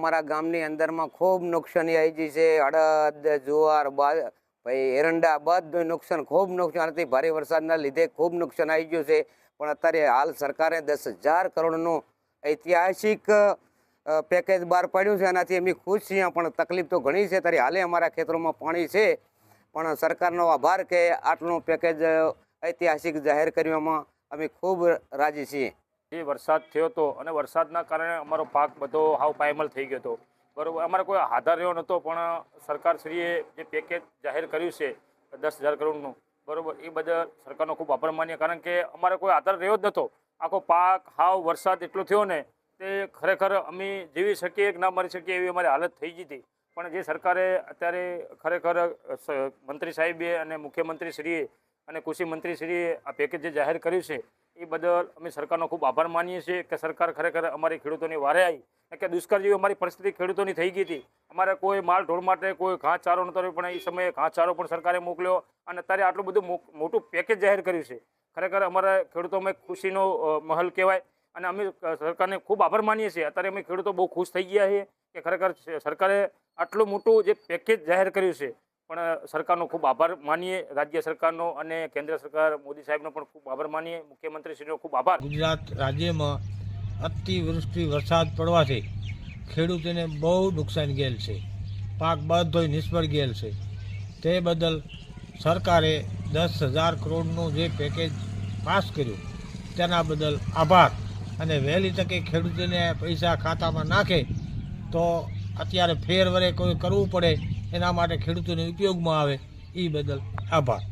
અમારા ગામની અંદરમાં ખૂબ નુકસાની આવી ગઈ છે। અડદ, જુવાર, ભાઈ એરંડા બધું નુકસાન, ખૂબ નુકસાન, ભારે વરસાદના લીધે ખૂબ નુકસાન આવી ગયું છે। પણ અત્યારે હાલ સરકારે 10,000 કરોડનું ઐતિહાસિક પેકેજ બહાર પાડ્યું છે। એનાથી અમે ખુશ છીએ, પણ તકલીફ તો ઘણી છે। ત્યારે હાલે અમારા ખેતરોમાં પાણી છે, પણ સરકારનો આભાર કે આટલું પેકેજ ઐતિહાસિક જાહેર કરવામાં અમે ખૂબ રાજી છીએ। જે વરસાદ થયો હતો અને વરસાદના કારણે અમારો પાક બધો હાવ પાયમલ થઈ ગયો હતો, બરાબર। અમારે કોઈ આધાર રહ્યો નહોતો, પણ સરકારશ્રીએ જે પેકેજ જાહેર કર્યું છે 10,000 કરોડનું, બરાબર, એ બદલ સરકારનો ખૂબ આભાર માનીએ। કારણ કે અમારે કોઈ આધાર રહ્યો જ નહોતો। આખો પાક હાવ વરસાદ એટલો થયો ને તે ખરેખર અમે જીવી શકીએ કે ના મરી શકીએ એવી અમારી હાલત થઈ ગઈ હતી। પણ જે સરકારે અત્યારે ખરેખર મંત્રી સાહેબે અને મુખ્યમંત્રીશ્રીએ અને કૃષિ મંત્રીશ્રીએ આ પેકેજ જે જાહેર કર્યું છે એ બદલ અમે સરકારનો ખૂબ આભાર માનીએ છીએ કે સરકાર ખરેખર અમારી ખેડૂતોની વારે આવી, કે દુષ્કાળ જેવી અમારી પરિસ્થિતિ ખેડૂતોની થઈ ગઈ હતી। અમારે કોઈ માલ ઢોળ માટે કોઈ ઘાસચારો નહોતો રહ્યો, પણ એ સમયે ઘાસચારો પણ સરકારે મોકલ્યો અને અત્યારે આટલું બધું મોટું પેકેજ જાહેર કર્યું છે। ખરેખર અમારા ખેડૂતોમાં ખુશીનો મહલ કહેવાય અને અમે સરકારને ખૂબ આભાર માનીએ છીએ। અત્યારે અમે ખેડૂતો બહુ ખુશ થઈ ગયા છીએ કે ખરેખર સરકારે આટલું મોટું જે પેકેજ જાહેર કર્યું છે, પણ સરકારનો ખૂબ આભાર માનીએ, રાજ્ય સરકારનો અને કેન્દ્ર સરકાર મોદી સાહેબનો પણ ખૂબ આભાર માનીએ, મુખ્યમંત્રીશ્રીનો ખૂબ આભાર। ગુજરાત રાજ્યમાં અતિવૃષ્ટિ વરસાદ પડવાથી ખેડૂતોને બહુ નુકસાન ગયેલ છે, પાક બધો નિષ્ફળ ગયેલ છે। તે બદલ સરકારે 10,000 કરોડનું જે પેકેજ પાસ કર્યું તેના બદલ આભાર। અને વહેલી તકે ખેડૂતોને પૈસા ખાતામાં નાખે તો અત્યારે ફેરવરે કોઈ કરવું પડે એના માટે ખેડૂતોને ઉપયોગમાં આવે, એ બદલ આભાર।